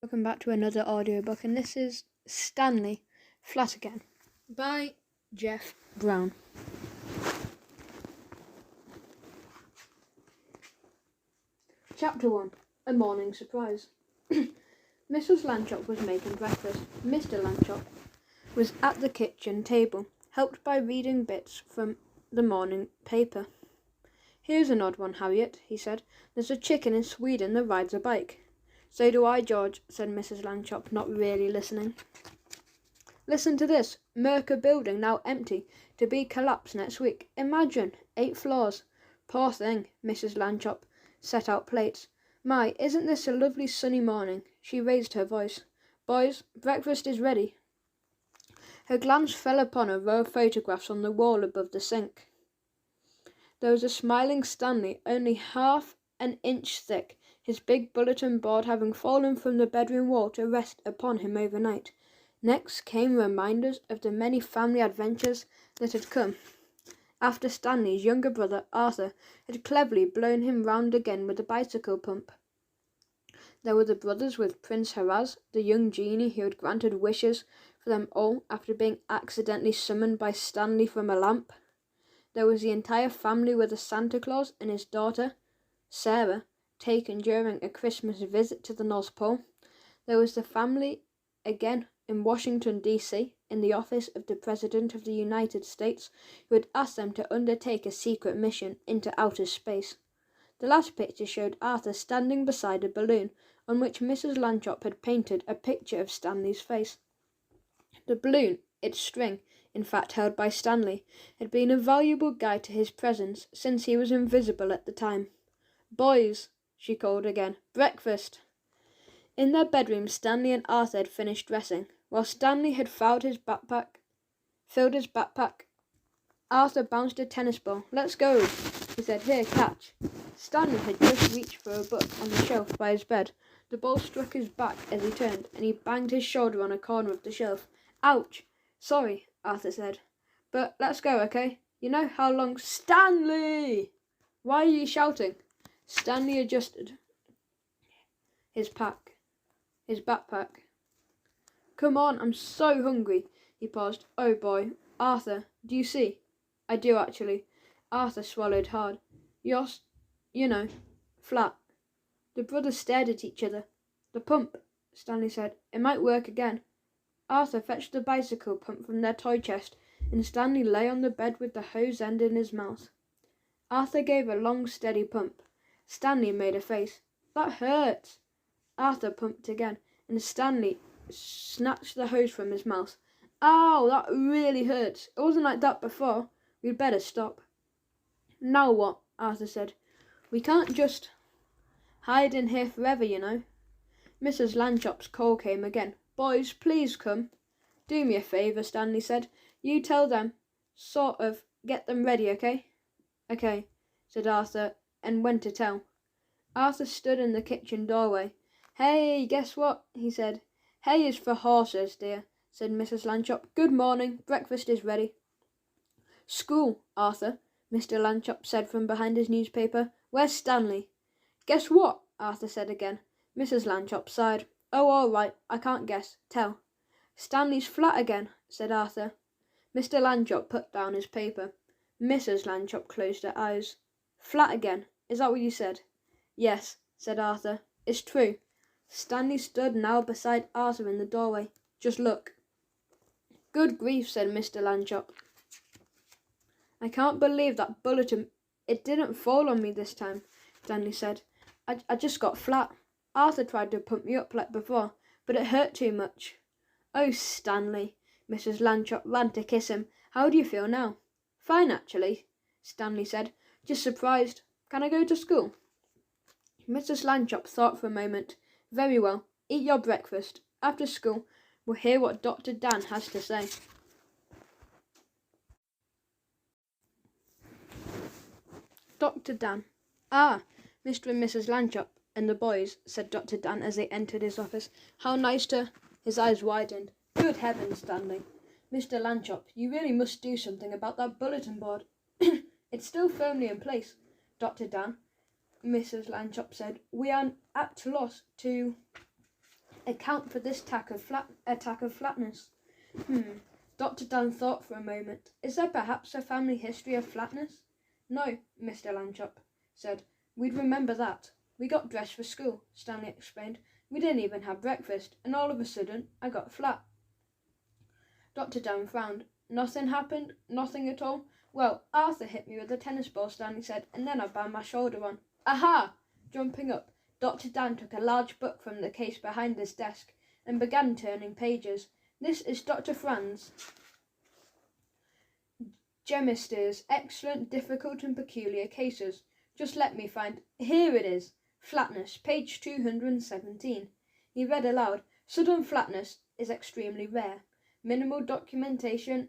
Welcome back to another audiobook, and this is Stanley, Flat Again, by Jeff Brown. Chapter 1. A Morning Surprise. Mrs. Lanchop was making breakfast. Mr. Lanchop was at the kitchen table, helped by reading bits from the morning paper. "Here's an odd one, Harriet," he said. "There's a chicken in Sweden that rides a bike." "So do I, George," said Mrs. Lanchop, not really listening. "Listen to this. Mercer building now empty, to be collapsed next week. Imagine, 8 floors. Poor thing." Mrs. Lanchop set out plates. "My, isn't this a lovely sunny morning?" She raised her voice. "Boys, breakfast is ready." Her glance fell upon a row of photographs on the wall above the sink. There was a smiling Stanley, only half an inch thick, his big bulletin board having fallen from the bedroom wall to rest upon him overnight. Next came reminders of the many family adventures that had come after Stanley's younger brother Arthur had cleverly blown him round again with a bicycle pump. There were the brothers with Prince Haraz, the young genie who had granted wishes for them all after being accidentally summoned by Stanley from a lamp. There was the entire family with a Santa Claus and his daughter, Sarah, taken during a Christmas visit to the North Pole. There was the family again in Washington, D.C., in the office of the President of the United States, who had asked them to undertake a secret mission into outer space. The last picture showed Arthur standing beside a balloon on which Mrs. Lanchop had painted a picture of Stanley's face. The balloon, its string, in fact held by Stanley, had been a valuable guide to his presence since he was invisible at the time. "Boys," she called again, "breakfast." In their bedroom, Stanley and Arthur had finished dressing. While Stanley had filled his backpack, Arthur bounced a tennis ball. "Let's go," he said. "Here, catch." Stanley had just reached for a book on the shelf by his bed. The ball struck his back as he turned, and he banged his shoulder on a corner of the shelf. "Ouch!" "Sorry," Arthur said. "But let's go, okay? You know how long—" "Stanley! Why are you shouting?" Stanley adjusted his backpack. "Come on, I'm so hungry." He paused. "Oh boy, Arthur, do you see?" "I do, actually." Arthur swallowed hard. "You're, flat." The brothers stared at each other. "The pump," Stanley said. "It might work again." Arthur fetched the bicycle pump from their toy chest, and Stanley lay on the bed with the hose end in his mouth. Arthur gave a long, steady pump. Stanley made a face. "That hurts." Arthur pumped again, and Stanley snatched the hose from his mouth. "Ow, that really hurts. It wasn't like that before. We'd better stop." "Now what?" Arthur said. "We can't just hide in here forever, you know." Mrs. Lanchop's call came again. "Boys, please come." "Do me a favour," Stanley said. "You tell them, get them ready, okay?" "Okay," said Arthur, and went to tell. Arthur stood in the kitchen doorway. "Hey, guess what?" he said. "Hay is for horses, dear," said Mrs. Lanchop. "Good morning. Breakfast is ready." "School, Arthur," Mr. Lanchop said from behind his newspaper. "Where's Stanley?" "Guess what?" Arthur said again. Mrs. Lanchop sighed. "Oh, all right. I can't guess. Tell." "Stanley's flat again," said Arthur. Mr. Lanchop put down his paper. Mrs. Lanchop closed her eyes. "Flat again. Is that what you said?" "Yes," said Arthur. "It's true." Stanley stood now beside Arthur in the doorway. "Just look." "Good grief," said Mr. Lanchop. "I can't believe that bulletin. It didn't fall on me this time," Stanley said. I just got flat. Arthur tried to pump me up like before, but it hurt too much." "Oh, Stanley." Mrs. Lanchop ran to kiss him. "How do you feel now?" "Fine, actually," Stanley said. "Just surprised. Can I go to school?" Mrs. Lanchop thought for a moment. "Very well. Eat your breakfast. After school, we'll hear what Dr. Dan has to say." Dr. Dan. "Ah, Mr. and Mrs. Lanchop and the boys," said Dr. Dan as they entered his office. "How nice to—" His eyes widened. "Good heavens, Stanley. Mr. Lanchop, you really must do something about that bulletin board." "It's still firmly in place, Dr. Dan," Mrs. Lanchop said. "We are at loss to—" account for this attack of flatness? Dr. Dan thought for a moment. Is there perhaps a family history of flatness? No, Mr. Lanchop said. We'd remember that. We got dressed for school, Stanley explained. We didn't even have breakfast, and all of a sudden I got flat. Dr. Dan frowned. Nothing happened? Nothing at all? Well, Arthur hit me with a tennis ball, Stanley said, and then I banged my shoulder on. Aha! Jumping up, Dr. Dan took a large book from the case behind his desk and began turning pages. This is Dr. Franz Gemister's excellent, difficult and peculiar cases. Just let me find. Here it is. Flatness, page 217. He read aloud. Sudden flatness is extremely rare. Minimal documentation.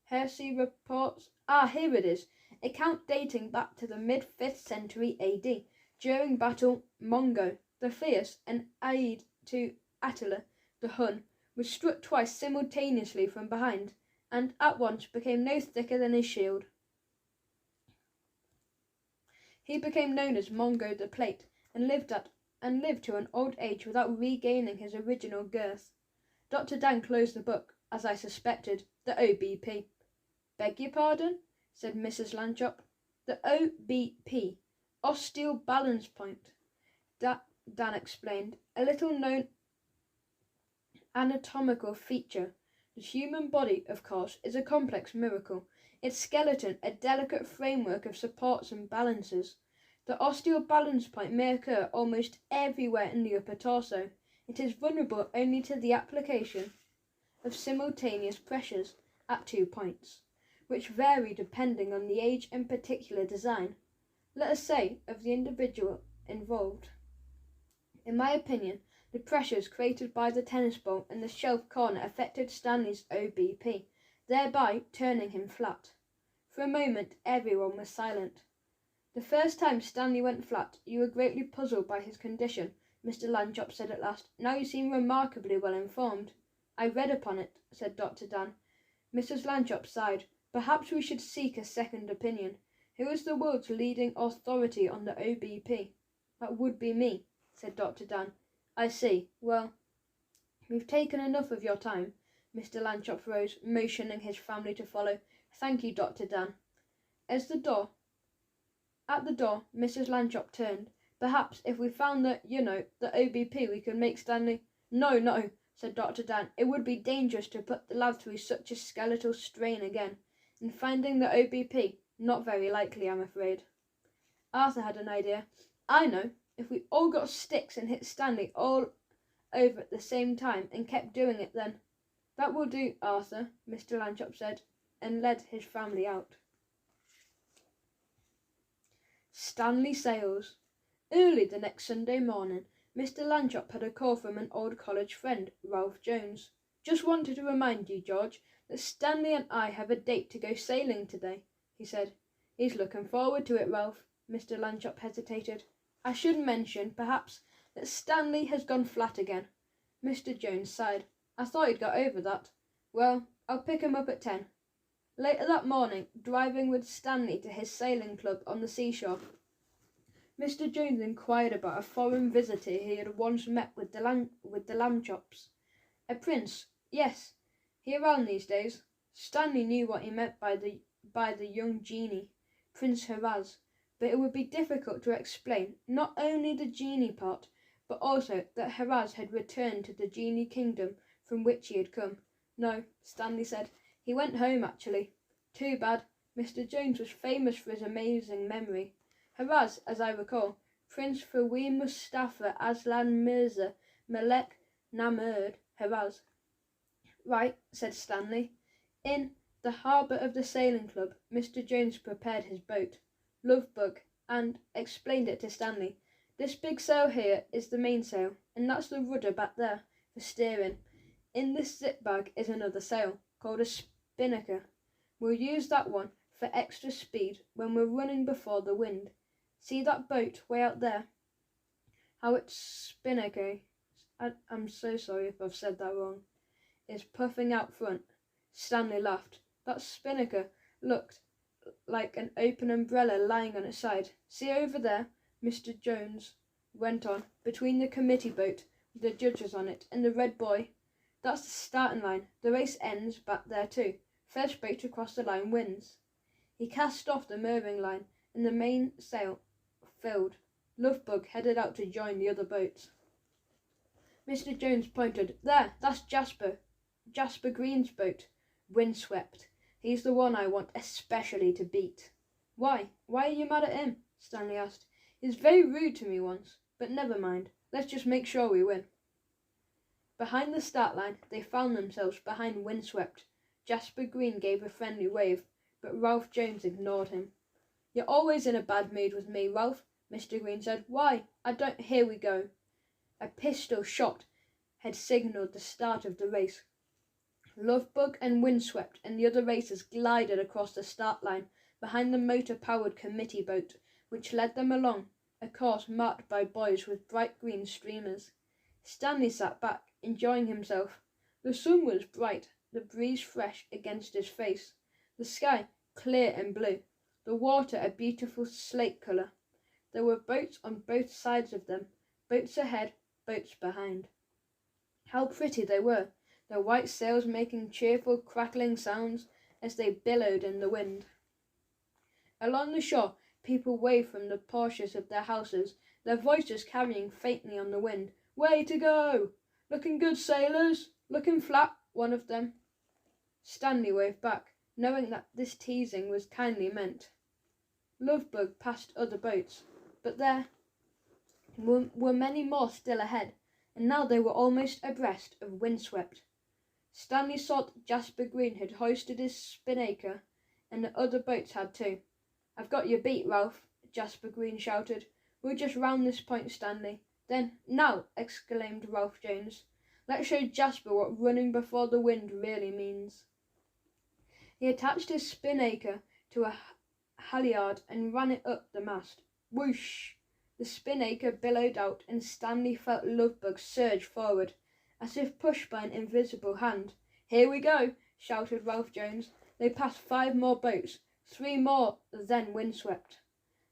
Hersey reports. Here it is. Account dating back to the mid-5th century AD. During battle, Mongo, the fierce, and aide to Attila, the Hun, was struck twice simultaneously from behind, and at once became no thicker than his shield. He became known as Mongo the Plate, and lived to an old age without regaining his original girth. Dr. Dan closed the book, as I suspected, the OBP. Beg your pardon? Said Mrs. Lanchop. The OBP, osteal balance point, Dan explained, a little-known anatomical feature. The human body, of course, is a complex miracle, its skeleton a delicate framework of supports and balances. The osteal balance point may occur almost everywhere in the upper torso. It is vulnerable only to the application of simultaneous pressures at 2 points, which vary depending on the age and particular design, let us say, of the individual involved. In my opinion, the pressures created by the tennis ball in the shelf corner affected Stanley's OBP, thereby turning him flat. For a moment, everyone was silent. The first time Stanley went flat, you were greatly puzzled by his condition, Mr. Lanchop said at last. Now you seem remarkably well informed. I read upon it, said Dr. Dan. Mrs. Lanchop sighed. Perhaps we should seek a second opinion. Who is the world's leading authority on the OBP? That would be me, said Dr. Dan. I see. Well, we've taken enough of your time. Mr. Lanchop rose, motioning his family to follow. Thank you, Dr. Dan. At the door, Mrs. Lanchop turned. Perhaps if we found the OBP, we could make Stanley... No, said Dr. Dan. It would be dangerous to put the lad through such a skeletal strain again. In finding the OBP, not very likely, I'm afraid. Arthur had an idea. I know. If we all got sticks and hit Stanley all over at the same time and kept doing it then. That will do, Arthur, Mr. Lanchop said, and led his family out. Stanley sails. Early the next Sunday morning, Mr. Lanchop had a call from an old college friend, Ralph Jones. Just wanted to remind you, George, that Stanley and I have a date to go sailing today, he said. He's looking forward to it, Ralph. Mr. Lanchop hesitated. I should mention, perhaps, that Stanley has gone flat again. Mr. Jones sighed. I thought he'd got over that. Well, I'll pick him up at 10. Later that morning, driving with Stanley to his sailing club on the seashore, Mr. Jones inquired about a foreign visitor he had once met with the Lanchops. A prince, yes. He around these days. Stanley knew what he meant by the young genie, Prince Haraz, but it would be difficult to explain not only the genie part, but also that Haraz had returned to the genie kingdom from which he had come. No, Stanley said. He went home, actually. Too bad. Mr. Jones was famous for his amazing memory. Haraz, as I recall, Prince Farim Mustafa Aslan Mirza Melek Namurd Haraz. Right, said Stanley. In the harbour of the sailing club, Mr. Jones prepared his boat, Lovebug, and explained it to Stanley. This big sail here is the mainsail, and that's the rudder back there for steering. In this zip bag is another sail, called a spinnaker. We'll use that one for extra speed when we're running before the wind. See that boat way out there? How its spinnaker, I'm so sorry if I've said that wrong, is puffing out front. Stanley laughed. That spinnaker looked like an open umbrella lying on its side. See over there, Mr. Jones went on, between the committee boat, The judge was on it, and the red boy. That's the starting line. The race ends back there too. First boat to cross the line wins. He cast off the mooring line, and the mainsail filled. Lovebug headed out to join the other boats. Mr. Jones pointed. There, that's Jasper. Jasper Green's boat. Windswept. He's the one I want especially to beat. Why? Why are you mad at him? Stanley asked. He was very rude to me once, but never mind. Let's just make sure we win. Behind the start line, they found themselves behind Windswept. Jasper Green gave a friendly wave, but Ralph Jones ignored him. You're always in a bad mood with me, Ralph, Mr. Green said. Why? I don't. Here we go. A pistol shot had signalled the start of the race. Lovebug and Windswept and the other racers glided across the start line behind the motor-powered committee boat, which led them along a course marked by buoys with bright green streamers. Stanley sat back, enjoying himself. The sun was bright, the breeze fresh against his face, the sky clear and blue, the water a beautiful slate colour. There were boats on both sides of them, boats ahead, boats behind. How pretty they were, their white sails making cheerful crackling sounds as they billowed in the wind. Along the shore, people waved from the porches of their houses, their voices carrying faintly on the wind. Way to go! Looking good, sailors! Looking flat, one of them. Stanley waved back, knowing that this teasing was kindly meant. Lovebug passed other boats, but there were many more still ahead, and now they were almost abreast of Windswept. Stanley saw that Jasper Green had hoisted his spinnaker, and the other boats had too. I've got you beat, Ralph, Jasper Green shouted. We'll just round this point, Stanley. Then, now, exclaimed Ralph Jones, let's show Jasper what running before the wind really means. He attached his spinnaker to a halyard and ran it up the mast. Whoosh! The spinnaker billowed out, and Stanley felt Lovebug surge forward, as if pushed by an invisible hand. Here we go, shouted Ralph Jones. They passed 5 more boats, 3 more, then Windswept.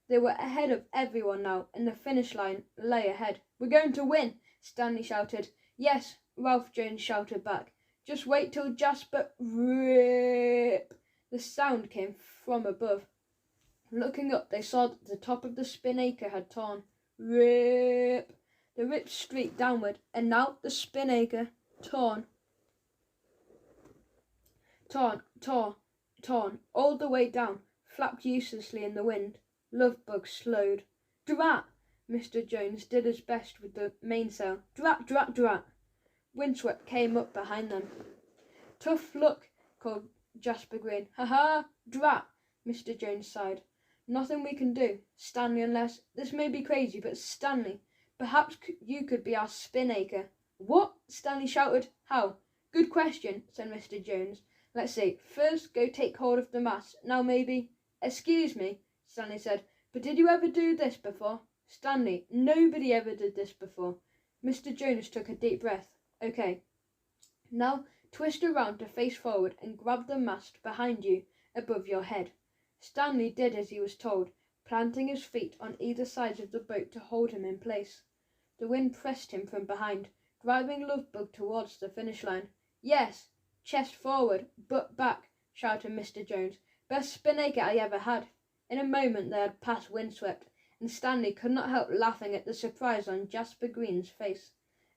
They were ahead of everyone now, and the finish line lay ahead. We're going to win, Stanley shouted. Yes, Ralph Jones shouted back. Just wait till Jasper... Rip! The sound came from above. Looking up, they saw that the top of the spinnaker had torn. Rip! The rip streaked downward, and now the spinnaker, torn, all the way down, flapped uselessly in the wind. Lovebug slowed. Drat! Mr. Jones did his best with the mainsail. Drat, drat, drat! Windswept came up behind them. Tough luck, called Jasper Green. Ha ha! Drat! Mr. Jones sighed. Nothing we can do, Stanley, unless... This may be crazy, but Stanley, perhaps you could be our spinnaker. What? Stanley shouted. How? Good question, said Mr. Jones. Let's see. First, go take hold of the mast. Now maybe... Excuse me, Stanley said, but did you ever do this before? Stanley, nobody ever did this before. Mr. Jones took a deep breath. Okay. Now, twist around to face forward and grab the mast behind you, above your head. Stanley did as he was told, planting his feet on either side of the boat to hold him in place. The wind pressed him from behind, driving Lovebug towards the finish line. Yes, chest forward, butt back, shouted Mr. Jones. Best spinnaker I ever had. In a moment they had passed Windswept, and Stanley could not help laughing at the surprise on Jasper Green's face.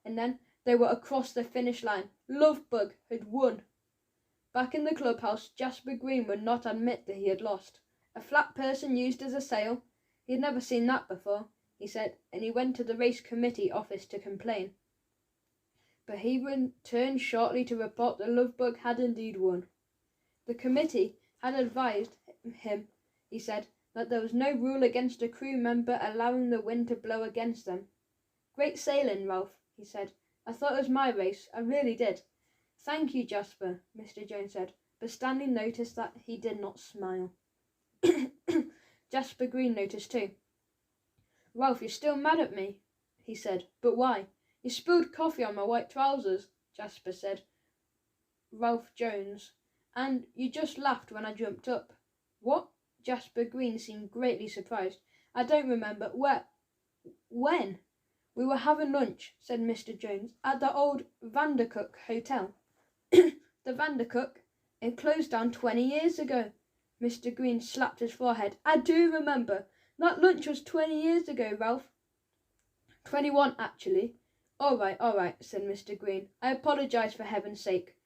And then they were across the finish line. Lovebug had won. Back in the clubhouse, Jasper Green would not admit that he had lost. A flat person used as a sail? He had never seen that before, he said, and he went to the race committee office to complain. But he returned shortly to report that Lovebug had indeed won. The committee had advised him, he said, that there was no rule against a crew member allowing the wind to blow against them. Great sailing, Ralph, he said. I thought it was my race, I really did. Thank you, Jasper, Mr. Jones said, but Stanley noticed that he did not smile. Jasper Green noticed too. Ralph, you're still mad at me, he said. But why? You spilled coffee on my white trousers, Jasper said. Ralph Jones. And you just laughed when I jumped up. What? Jasper Green seemed greatly surprised. I don't remember. Where? When? We were having lunch, said Mr. Jones, at the old Vandercook Hotel. The Vandercook? It closed down 20 years ago. Mr. Green slapped his forehead. I do remember. That lunch was 20 years ago, Ralph. 21, actually. All right, said Mr. Green. I apologise for heaven's sake.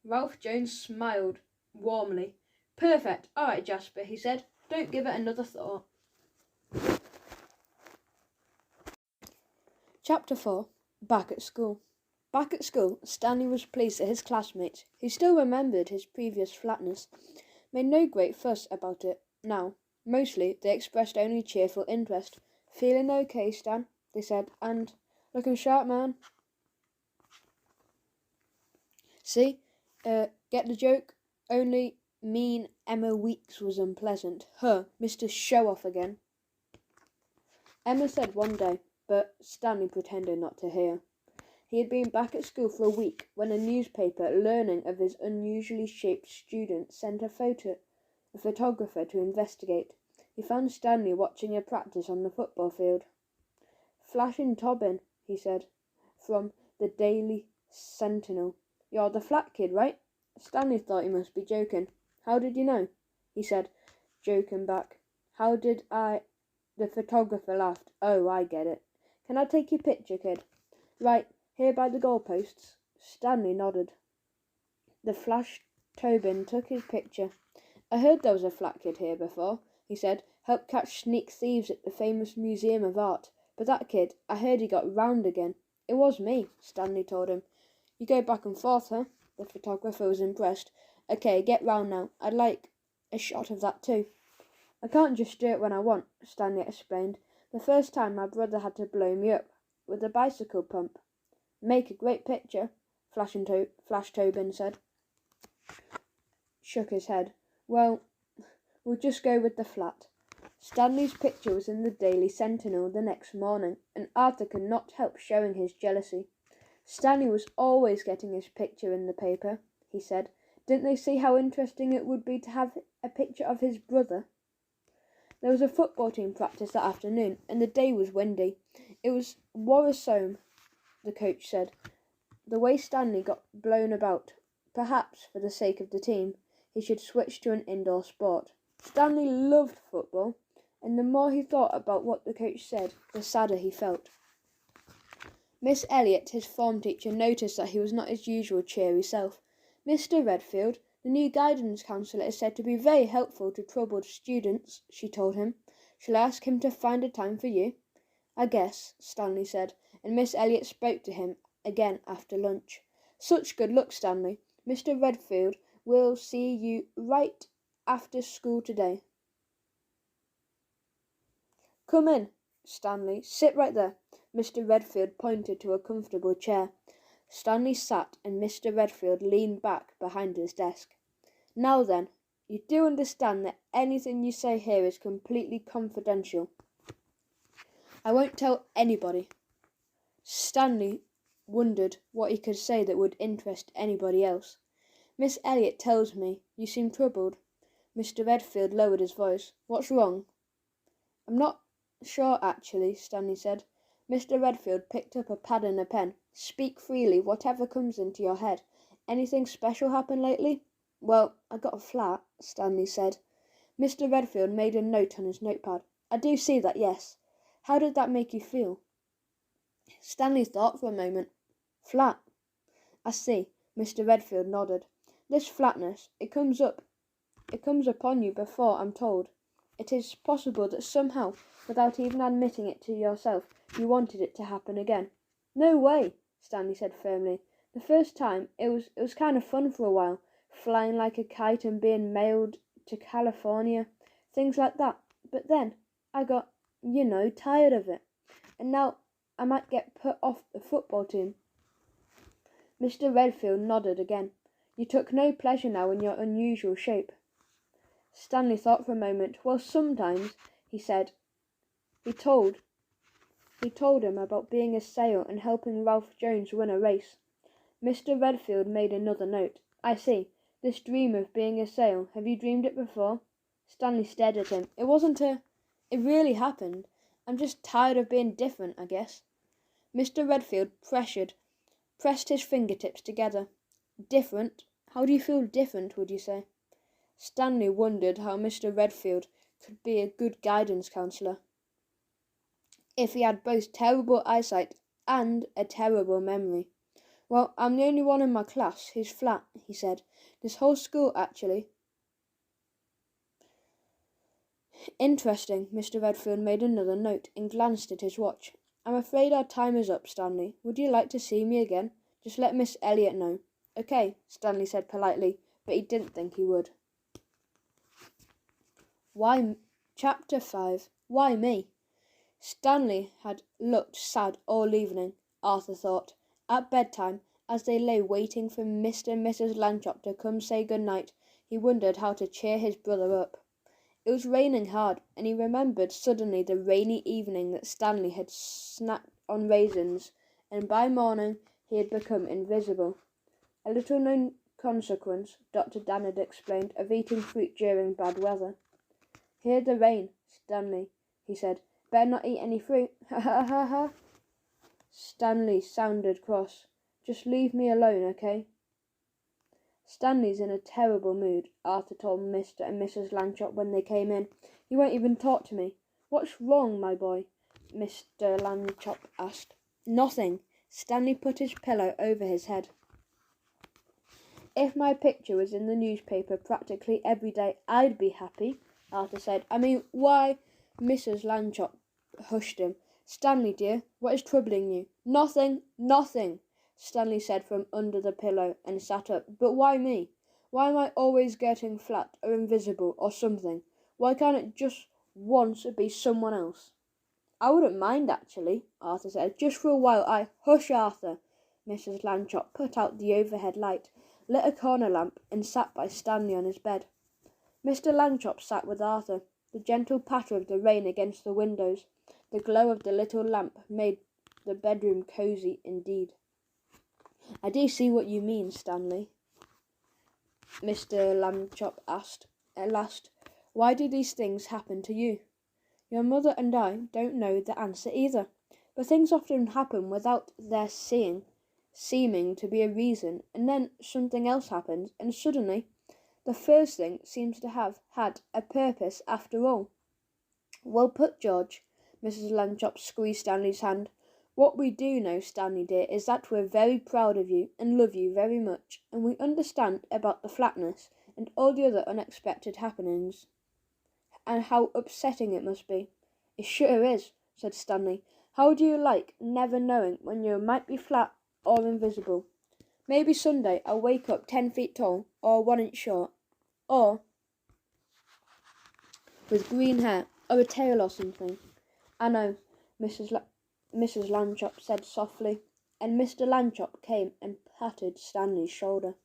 Ralph Jones smiled warmly. Perfect. All right, Jasper, he said. Don't give it another thought. Chapter 4. Back at school. Back at school, Stanley was pleased that his classmates, who still remembered his previous flatness, made no great fuss about it now. Mostly, they expressed only cheerful interest. Feeling okay, Stan? They said, and looking sharp, man. See? Get the joke? Only mean Emma Weeks was unpleasant. Her, Mr. Show-Off again. Emma said one day, but Stanley pretended not to hear. He had been back at school for a week when a newspaper, learning of his unusually shaped student, sent a photographer to investigate. He found Stanley watching a practice on the football field. Flashing Tobin, he said, from the Daily Sentinel. You're the flat kid, right? Stanley thought he must be joking. How did you know? He said, joking back. How did I? The photographer laughed. Oh, I get it. Can I take your picture, kid? Right, here by the goalposts. Stanley nodded. The Flash Tobin took his picture. I heard there was a flat kid here before, he said. Helped catch sneak thieves at the famous Museum of Art. But that kid, I heard he got round again. It was me, Stanley told him. You go back and forth, huh? The photographer was impressed. Okay, get round now. I'd like a shot of that too. I can't just do it when I want, Stanley explained. The first time my brother had to blow me up with a bicycle pump. Make a great picture, Flash Tobin said. Shook his head. Well, we'll just go with the flat. Stanley's picture was in the Daily Sentinel the next morning, and Arthur could not help showing his jealousy. Stanley was always getting his picture in the paper, he said. Didn't they see how interesting it would be to have a picture of his brother? There was a football team practice that afternoon, and the day was windy. It was worrisome, the coach said. The way Stanley got blown about, perhaps for the sake of the team, he should switch to an indoor sport. Stanley loved football, and the more he thought about what the coach said, the sadder he felt. Miss Elliot, his form teacher, noticed that he was not his usual cheery self. Mr. Redfield, the new guidance counsellor, is said to be very helpful to troubled students, she told him. Shall I ask him to find a time for you? I guess, Stanley said, and Miss Elliot spoke to him again after lunch. Such good luck, Stanley. Mr. Redfield will see you right after school today. Come in, Stanley. Sit right there. Mr. Redfield pointed to a comfortable chair. Stanley sat, and Mr. Redfield leaned back behind his desk. Now then, you do understand that anything you say here is completely confidential. I won't tell anybody. Stanley wondered what he could say that would interest anybody else. Miss Elliot tells me you seem troubled. Mr. Redfield lowered his voice. What's wrong? I'm not sure, actually, Stanley said. Mr. Redfield picked up a pad and a pen. Speak freely, whatever comes into your head. Anything special happen lately? Well, I got a flat, Stanley said. Mr. Redfield made a note on his notepad. I do see that, yes. How did that make you feel? Stanley thought for a moment. Flat. I see. Mr. Redfield nodded. This flatness, it comes upon you before I'm told. It is possible that somehow, without even admitting it to yourself, you wanted it to happen again. No way, Stanley said firmly. The first time, it was kind of fun for a while, flying like a kite and being mailed to California, things like that. But then, I got, tired of it. And now, I might get put off the football team. Mr. Redfield nodded again. You took no pleasure now in your unusual shape. Stanley thought for a moment. Well, sometimes, he said. He told him about being a sailor and helping Ralph Jones win a race. Mr. Redfield made another note. I see. This dream of being a sailor, have you dreamed it before? Stanley stared at him. It really happened. I'm just tired of being different, I guess. Mr. Redfield pressed his fingertips together. Different? How do you feel different, would you say? Stanley wondered how Mr. Redfield could be a good guidance counsellor if he had both terrible eyesight and a terrible memory. Well, I'm the only one in my class who's flat, he said. This whole school, actually. Interesting. Mr. Redfield made another note and glanced at his watch. I'm afraid our time is up, Stanley. Would you like to see me again? Just let Miss Elliot know. Okay, Stanley said politely, but he didn't think he would. Chapter 5. Why me? Stanley had looked sad all evening, Arthur thought. At bedtime, as they lay waiting for Mr. and Mrs. Lanchop to come say good night, he wondered how to cheer his brother up. It was raining hard, and he remembered suddenly the rainy evening that Stanley had snacked on raisins, and by morning he had become invisible. A little-known consequence, Dr. Dan had explained, of eating fruit during bad weather. Hear the rain, Stanley, he said. Better not eat any fruit. Ha ha ha ha. Stanley sounded cross. Just leave me alone, okay? Stanley's in a terrible mood, Arthur told Mr. and Mrs. Lanchop when they came in. He won't even talk to me. What's wrong, my boy? Mr. Lanchop asked. Nothing. Stanley put his pillow over his head. If my picture was in the newspaper practically every day, I'd be happy, Arthur said. I mean, why? Mrs. Lanchop hushed him. Stanley, dear, what is troubling you? Nothing, nothing, Stanley said from under the pillow and sat up. But why me? Why am I always getting flat or invisible or something? Why can't it just once be someone else? I wouldn't mind, actually, Arthur said. Just for a while. Hush, Arthur. Mrs. Lanchop put out the overhead light, lit a corner lamp, and sat by Stanley on his bed. Mr. Lanchop sat with Arthur. The gentle patter of the rain against the windows, the glow of the little lamp made the bedroom cosy indeed. I do see what you mean, Stanley, Mr. Lanchop asked at last. Why do these things happen to you? Your mother and I don't know the answer either, but things often happen without there seeming to be a reason, and then something else happens, and suddenly the first thing seems to have had a purpose after all. Well put, George. Mrs. Lanchop squeezed Stanley's hand. What we do know, Stanley dear, is that we're very proud of you and love you very much, and we understand about the flatness and all the other unexpected happenings, and how upsetting it must be. It sure is, said Stanley. How do you like never knowing when you might be flat or invisible? Maybe someday I'll wake up 10 feet tall, or 1 inch short, or with green hair, or a tail or something. I know, Mrs. Lanchop said softly, and Mr. Lanchop came and patted Stanley's shoulder.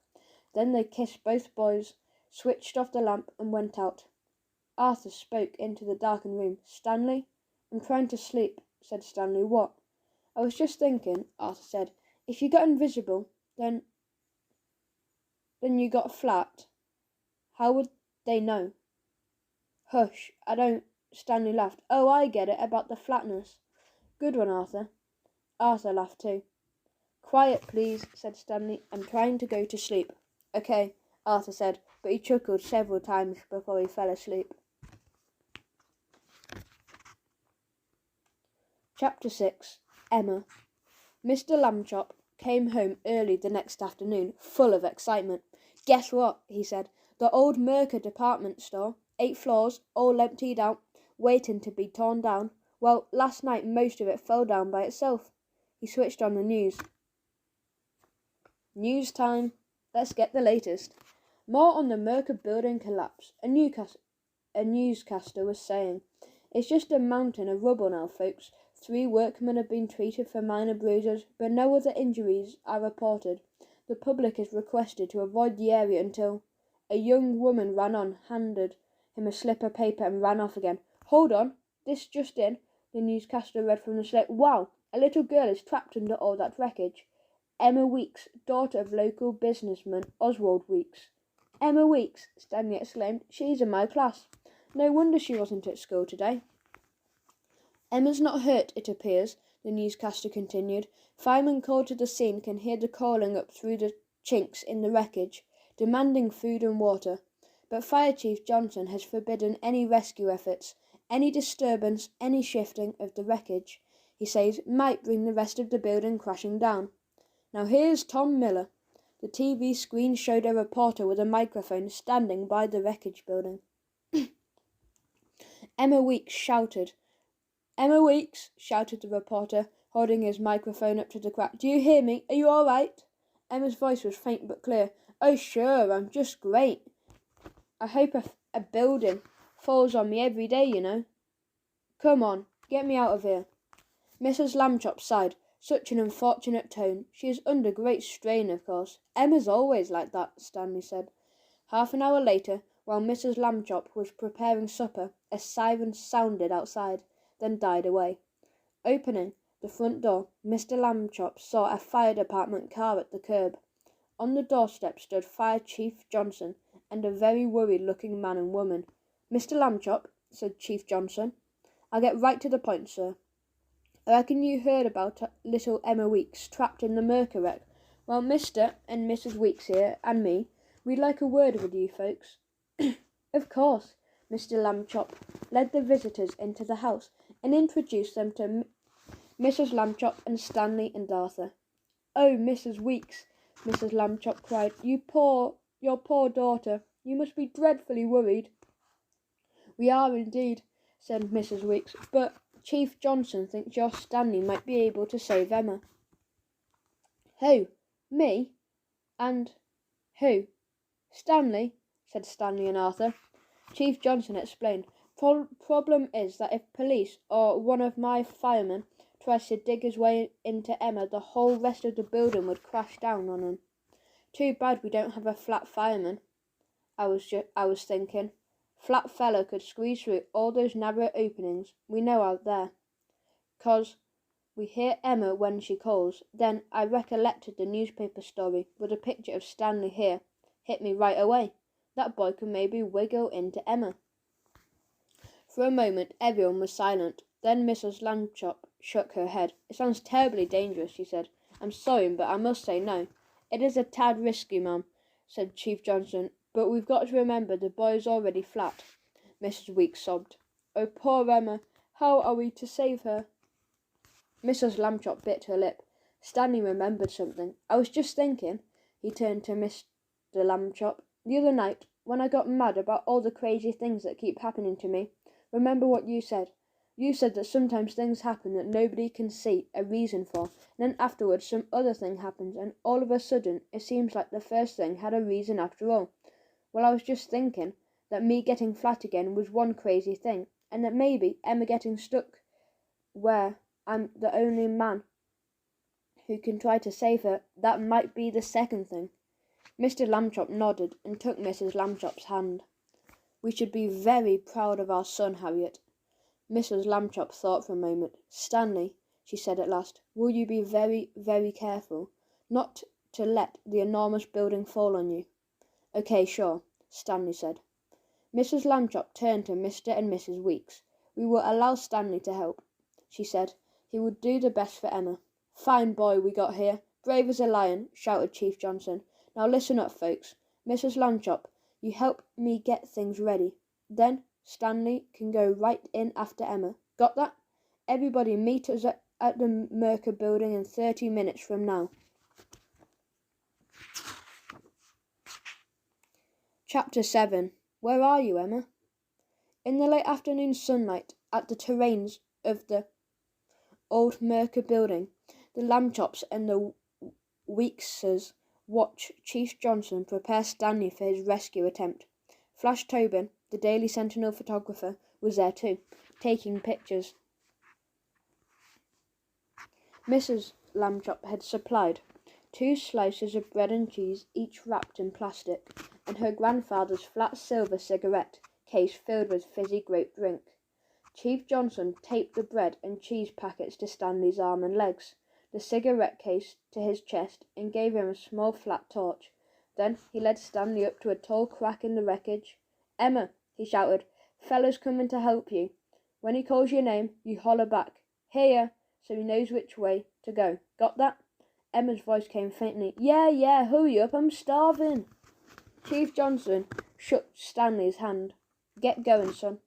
Then they kissed both boys, switched off the lamp, and went out. Arthur spoke into the darkened room. Stanley? I'm trying to sleep, said Stanley. What? I was just thinking, Arthur said, if you got invisible, then you got flat. How would they know? Hush, I don't, Stanley laughed. Oh, I get it, about the flatness. Good one, Arthur. Arthur laughed too. Quiet, please, said Stanley. I'm trying to go to sleep. Okay, Arthur said, but he chuckled several times before he fell asleep. Chapter 6. Emma. Mr. Lanchop came home early the next afternoon, full of excitement. Guess what? He said. The old Mercer department store, 8 floors, all emptied out, waiting to be torn down. Well, last night most of it fell down by itself. He switched on the news. News time. Let's get the latest. More on the Mercer building collapse. A newscaster was saying. It's just a mountain of rubble now, folks. 3 workmen have been treated for minor bruises, but no other injuries are reported. The public is requested to avoid the area until... A young woman ran on, handed him a slip of paper and ran off again. Hold on, this just in, the newscaster read from the slip. Wow, a little girl is trapped under all that wreckage. Emma Weeks, daughter of local businessman Oswald Weeks. Emma Weeks, Stanley exclaimed. She's in my class. No wonder she wasn't at school today. Emma's not hurt, it appears. the newscaster continued. Firemen called to the scene can hear the calling up through the chinks in the wreckage, demanding food and water. But Fire Chief Johnson has forbidden any rescue efforts. Any disturbance, any shifting of the wreckage, he says, might bring the rest of the building crashing down. Now here's Tom Miller. The TV screen showed a reporter with a microphone standing by the wreckage building. Emma Weeks, shouted the reporter, holding his microphone up to the crack. Do you hear me? Are you all right? Emma's voice was faint but clear. Oh, sure, I'm just great. I hope a building falls on me every day, you know. Come on, get me out of here. Mrs. Lambchop sighed. Such an unfortunate tone. She is under great strain, of course. Emma's always like that, Stanley said. Half an hour later, while Mrs. Lambchop was preparing supper, a siren sounded outside, then died away. Opening the front door, Mr. Lambchop saw a fire department car at the curb. On the doorstep stood Fire Chief Johnson and a very worried-looking man and woman. Mr. Lambchop, said Chief Johnson, I'll get right to the point, sir. I reckon you heard about little Emma Weeks trapped in the Merker wreck. Well, Mr. and Mrs. Weeks here, and me, we'd like a word with you folks. Of course. Mr. Lambchop led the visitors into the house and introduced them to Mrs. Lambchop and Stanley and Arthur. Oh, Mrs. Weeks, Mrs. Lambchop cried, your poor daughter. You must be dreadfully worried. We are indeed, said Mrs. Weeks, but Chief Johnson thinks your Stanley might be able to save Emma. Who? Me? And who? Stanley, said Stanley and Arthur. Chief Johnson explained. Problem is that if police or one of my firemen tries to dig his way into Emma, the whole rest of the building would crash down on him. Too bad we don't have a flat fireman. I was thinking. Flat fellow could squeeze through all those narrow openings we know out there. 'Cause we hear Emma when she calls. Then I recollected the newspaper story with a picture of Stanley here. Hit me right away. That boy can maybe wiggle into Emma. For a moment everyone was silent. Then Mrs. Lambchop shook her head. It sounds terribly dangerous, she said. I'm sorry, but I must say no. It is a tad risky, ma'am, said Chief Johnson. But we've got to remember the boy is already flat. Mrs. Weeks sobbed. Oh, poor Emma. How are we to save her? Mrs. Lambchop bit her lip. Stanley remembered something. I was just thinking, he turned to Mr. Lambchop. The other night, when I got mad about all the crazy things that keep happening to me, remember what you said. You said that sometimes things happen that nobody can see a reason for, and then afterwards some other thing happens, and all of a sudden it seems like the first thing had a reason after all. Well, I was just thinking that me getting flat again was one crazy thing, and that maybe Emma getting stuck where I'm the only man who can try to save her, that might be the second thing. Mr. Lambchop nodded and took Mrs. Lambchop's hand. We should be very proud of our son, Harriet. Mrs. Lambchop thought for a moment. Stanley, she said at last, will you be very, very careful not to let the enormous building fall on you? Okay, sure, Stanley said. Mrs. Lambchop turned to Mr. and Mrs. Weeks. We will allow Stanley to help, she said. He would do the best for Emma. Fine boy we got here. Brave as a lion, shouted Chief Johnson. Now listen up, folks. Mrs. Lambchop, you help me get things ready. Then Stanley can go right in after Emma. Got that? Everybody meet us at the Merker building in 30 minutes from now. Chapter 7. Where are you, Emma? In the late afternoon sunlight, at the terrains of the old Merker building, the Lambchops and the Weekses watched Chief Johnson prepare Stanley for his rescue attempt. Flash Tobin, the Daily Sentinel photographer, was there too, taking pictures. Mrs. Lambchop had supplied 2 slices of bread and cheese, each wrapped in plastic, and her grandfather's flat silver cigarette case filled with fizzy grape drink. Chief Johnson taped the bread and cheese packets to Stanley's arm and legs, the cigarette case to his chest, and gave him a small flat torch. Then he led Stanley up to a tall crack in the wreckage. Emma, he shouted, fella's coming to help you. When he calls your name, you holler back, here, so he knows which way to go. Got that? Emma's voice came faintly. Yeah, hurry up, I'm starving. Chief Johnson shook Stanley's hand. Get going, son.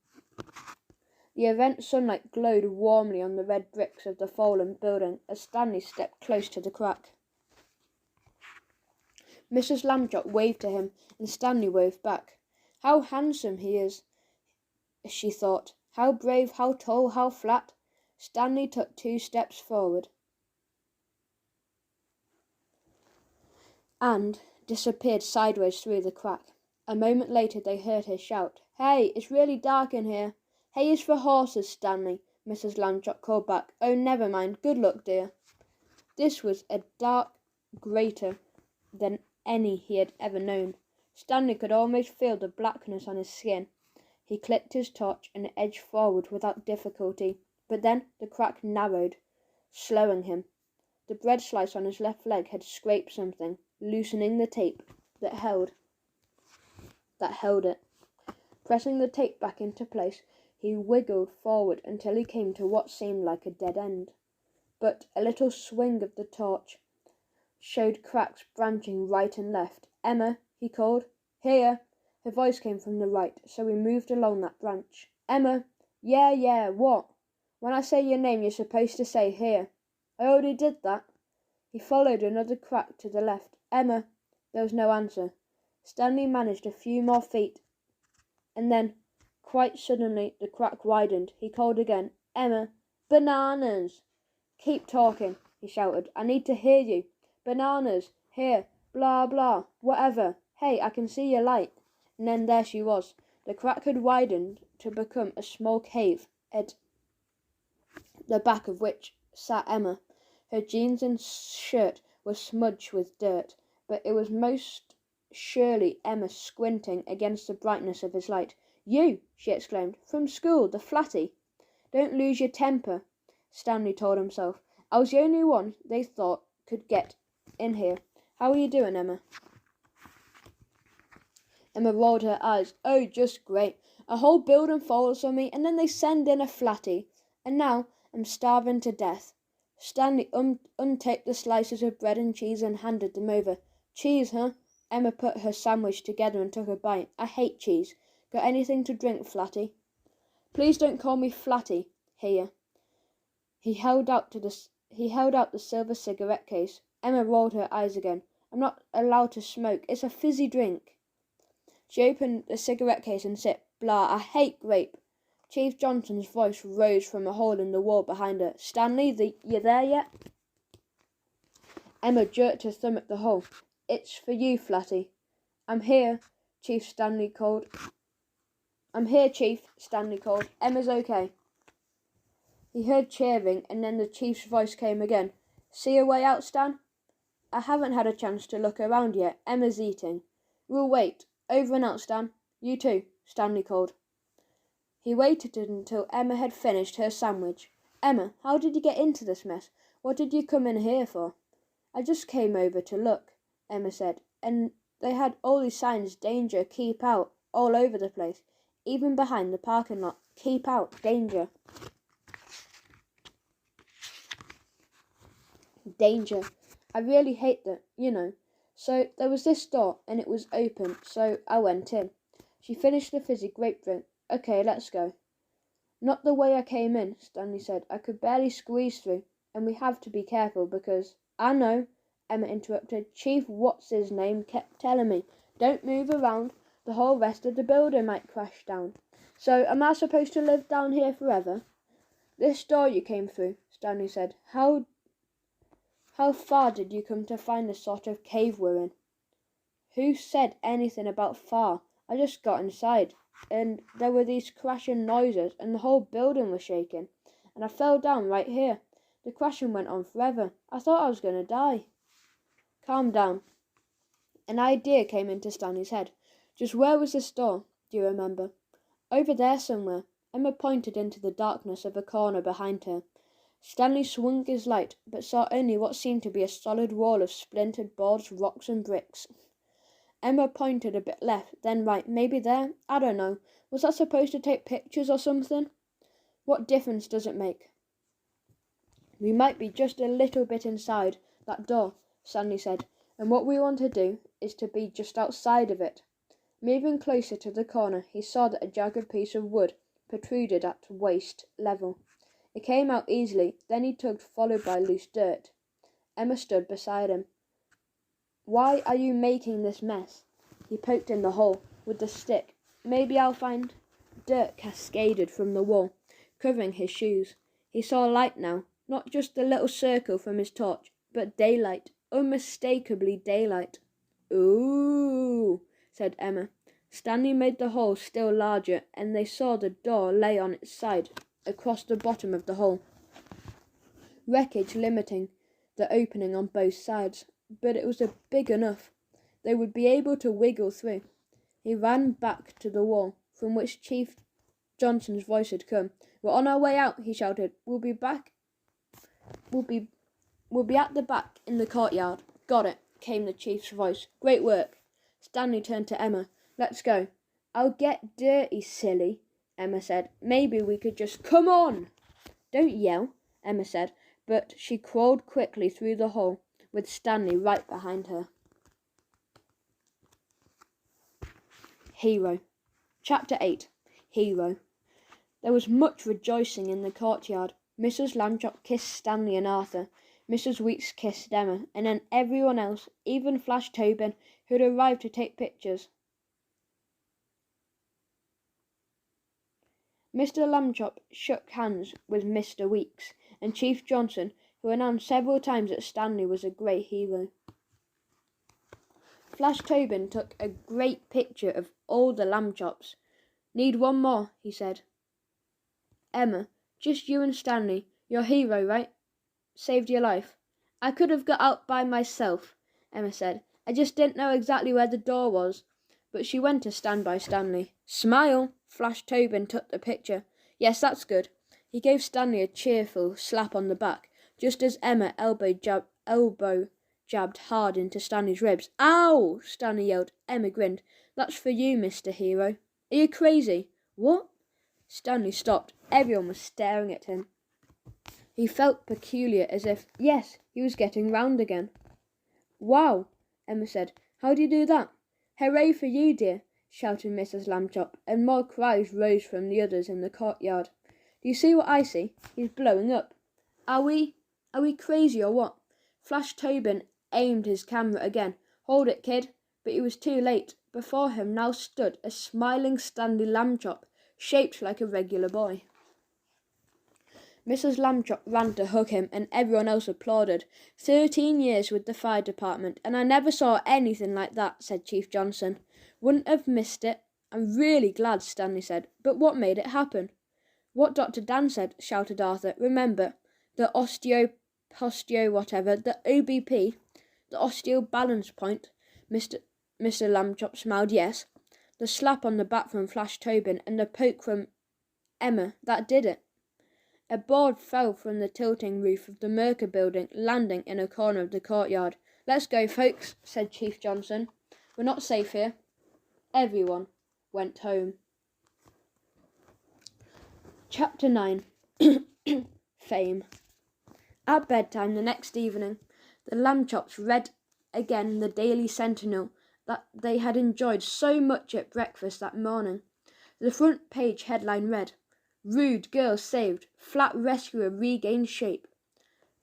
The errant sunlight glowed warmly on the red bricks of the fallen building as Stanley stepped close to the crack. Mrs. Lambchop waved to him, and Stanley waved back. How handsome he is, she thought. How brave, how tall, how flat. Stanley took 2 steps forward and disappeared sideways through the crack. A moment later they heard her shout, Hey, it's really dark in here. Hay is for horses, Stanley, Mrs. Lambchop called back. Oh, never mind. Good luck, dear. This was a dark greater than any he had ever known. Stanley could almost feel the blackness on his skin. He clicked his torch and edged forward without difficulty, but then the crack narrowed, slowing him. The bread slice on his left leg had scraped something, loosening the tape that held it. Pressing the tape back into place, he wiggled forward until he came to what seemed like a dead end. But a little swing of the torch showed cracks branching right and left. Emma, he called. Here. Her voice came from the right, so he moved along that branch. Emma. Yeah, what? When I say your name, you're supposed to say here. I already did that. He followed another crack to the left. Emma. There was no answer. Stanley managed a few more feet, and then, quite suddenly, the crack widened. He called again. Emma. Bananas. Keep talking, he shouted. I need to hear you. Bananas. Here. Blah, blah. Whatever. Hey, I can see your light. And then there she was. The crack had widened to become a small cave, at the back of which sat Emma. Her jeans and shirt were smudged with dirt, but it was most surely Emma squinting against the brightness of his light. You, she exclaimed, from school, the flatty. Don't lose your temper, Stanley told himself. I was the only one they thought could get in here. How are you doing, Emma? Emma rolled her eyes. Oh, just great. A whole building follows on me, and then they send in a flatty. And now I'm starving to death. Stanley untaped the slices of bread and cheese and handed them over. Cheese, huh? Emma put her sandwich together and took a bite. I hate cheese. Got anything to drink, Flatty? Please don't call me Flatty. Here. He held out the silver cigarette case. Emma rolled her eyes again. I'm not allowed to smoke. It's a fizzy drink. She opened the cigarette case and sipped. Blah, I hate grape. Chief Johnson's voice rose from a hole in the wall behind her. Stanley, you there yet? Emma jerked her thumb at the hole. It's for you, Flatty. I'm here, Chief, Stanley called. I'm here, Chief, Stanley called. Emma's okay. He heard cheering, and then the Chief's voice came again. See a way out, Stan? I haven't had a chance to look around yet. Emma's eating. We'll wait. Over and out, Stan. You too, Stanley called. He waited until Emma had finished her sandwich. Emma, how did you get into this mess? What did you come in here for? I just came over to look, Emma said, and they had all these signs, danger, keep out, all over the place, even behind the parking lot. Keep out, danger. Danger. I really hate that, you know. So there was this door, and it was open, so I went in. She finished the fizzy grape drink. Okay, let's go. Not the way I came in, Stanley said. I could barely squeeze through, and we have to be careful because... I know, Emma interrupted. Chief What's-His-Name kept telling me, don't move around. The whole rest of the building might crash down. So am I supposed to live down here forever? This door you came through, Stanley said. How far did you come to find the sort of cave we're in? Who said anything about far? I just got inside, and there were these crashing noises, and the whole building was shaking, and I fell down right here. The crashing went on forever. I thought I was going to die. Calm down. An idea came into Stanley's head. Just where was this door, do you remember? Over there somewhere. Emma pointed into the darkness of a corner behind her. Stanley swung his light, but saw only what seemed to be a solid wall of splintered boards, rocks and bricks. Emma pointed a bit left, then right. Maybe there? I don't know. Was that supposed to take pictures or something? What difference does it make? "We might be just a little bit inside that door," Stanley said, "and what we want to do is to be just outside of it." Moving closer to the corner, he saw that a jagged piece of wood protruded at waist level. It came out easily, then he tugged, followed by loose dirt. Emma stood beside him. "Why are you making this mess?" He poked in the hole with the stick. "Maybe I'll find—" Dirt cascaded from the wall, covering his shoes. He saw light now, not just a little circle from his torch, but daylight, unmistakably daylight. "Ooh," said Emma. Stanley made the hole still larger, and they saw the door lay on its side, across the bottom of the hole. Wreckage limiting the opening on both sides, but it was big enough. They would be able to wiggle through. He ran back to the wall, from which Chief Johnson's voice had come. "We're on our way out," he shouted. We'll be at the back in the courtyard." "Got it," came the chief's voice. "Great work." Stanley turned to Emma. "Let's go." "I'll get dirty, silly," Emma said. "Maybe we could just—" "Come on!" "Don't yell," Emma said, but she crawled quickly through the hole, with Stanley right behind her. Hero. Chapter 8. Hero. There was much rejoicing in the courtyard. Mrs. Lambchop kissed Stanley and Arthur. Mrs. Weeks kissed Emma, and then everyone else, even Flash Tobin, who had arrived to take pictures. Mr. Lambchop shook hands with Mr. Weeks and Chief Johnson, who announced several times that Stanley was a great hero. Flash Tobin took a great picture of all the Lambchops. "Need one more," he said. "Emma, just you and Stanley. You're a hero, right? Saved your life." "I could have got out by myself," Emma said. "I just didn't know exactly where the door was." But she went to stand by Stanley. "Smile!" Flash Tobin took the picture. "Yes, that's good." He gave Stanley a cheerful slap on the back, just as Emma elbow jabbed hard into Stanley's ribs. "Ow!" Stanley yelled. Emma grinned. "That's for you, Mr. Hero." "Are you crazy?" "What?" Stanley stopped. Everyone was staring at him. He felt peculiar, as if, yes, he was getting round again. "Wow," Emma said. "How do you do that?" "Hooray for you, dear," shouted Mrs. Lambchop, and more cries rose from the others in the courtyard. "Do you see what I see? He's blowing up." Are we crazy or what?" Flash Tobin aimed his camera again. "Hold it, kid." But he was too late. Before him now stood a smiling Stanley Lambchop, shaped like a regular boy. Mrs. Lambchop ran to hug him, and everyone else applauded. 13 years with the fire department, and I never saw anything like that," said Chief Johnson. "Wouldn't have missed it." "I'm really glad," Stanley said. "But what made it happen?" "What Dr. Dan said," shouted Arthur. "Remember, the the OBP, the osteo balance point." Mr. Lambchop smiled. "Yes." The slap on the back from Flash Tobin and the poke from Emma, that did it. A board fell from the tilting roof of the Mercer building, landing in a corner of the courtyard. "Let's go, folks," said Chief Johnson. "We're not safe here." Everyone went home. Chapter 9. Fame. At bedtime the next evening, the Lambchops read again the Daily Sentinel that they had enjoyed so much at breakfast that morning. The front page headline read, "Rude Girl Saved, Flat Rescuer Regained Shape."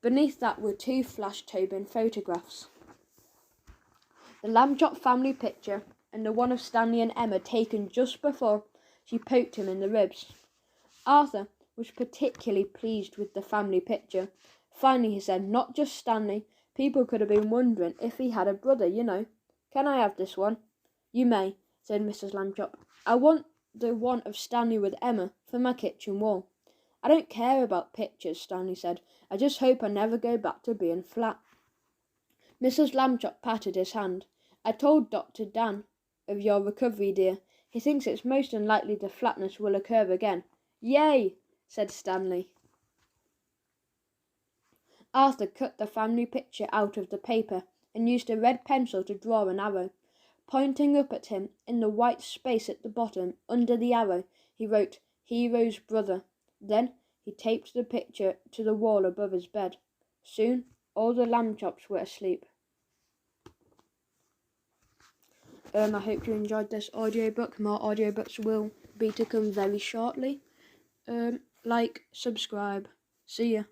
Beneath that were 2 Flash Tobin photographs. The Lambchop family picture and the one of Stanley and Emma taken just before she poked him in the ribs. Arthur was particularly pleased with the family picture. Finally he said, "Not just Stanley. People could have been wondering if he had a brother, you know. Can I have this one?" "You may," said Mrs. Lambchop. "I want the one of Stanley with Emma for my kitchen wall." "I don't care about pictures," Stanley said. "I just hope I never go back to being flat." Mrs. Lambchop patted his hand. "I told Dr. Dan of your recovery, dear. He thinks it's most unlikely the flatness will occur again." "Yay!" said Stanley. Arthur cut the family picture out of the paper and used a red pencil to draw an arrow. Pointing up at him in the white space at the bottom, under the arrow, he wrote, "Hero's brother." Then He taped the picture to the wall above his bed. Soon, all the lamb chops were asleep. I hope you enjoyed this audiobook. More audiobooks will be to come very shortly. Like, subscribe. See ya.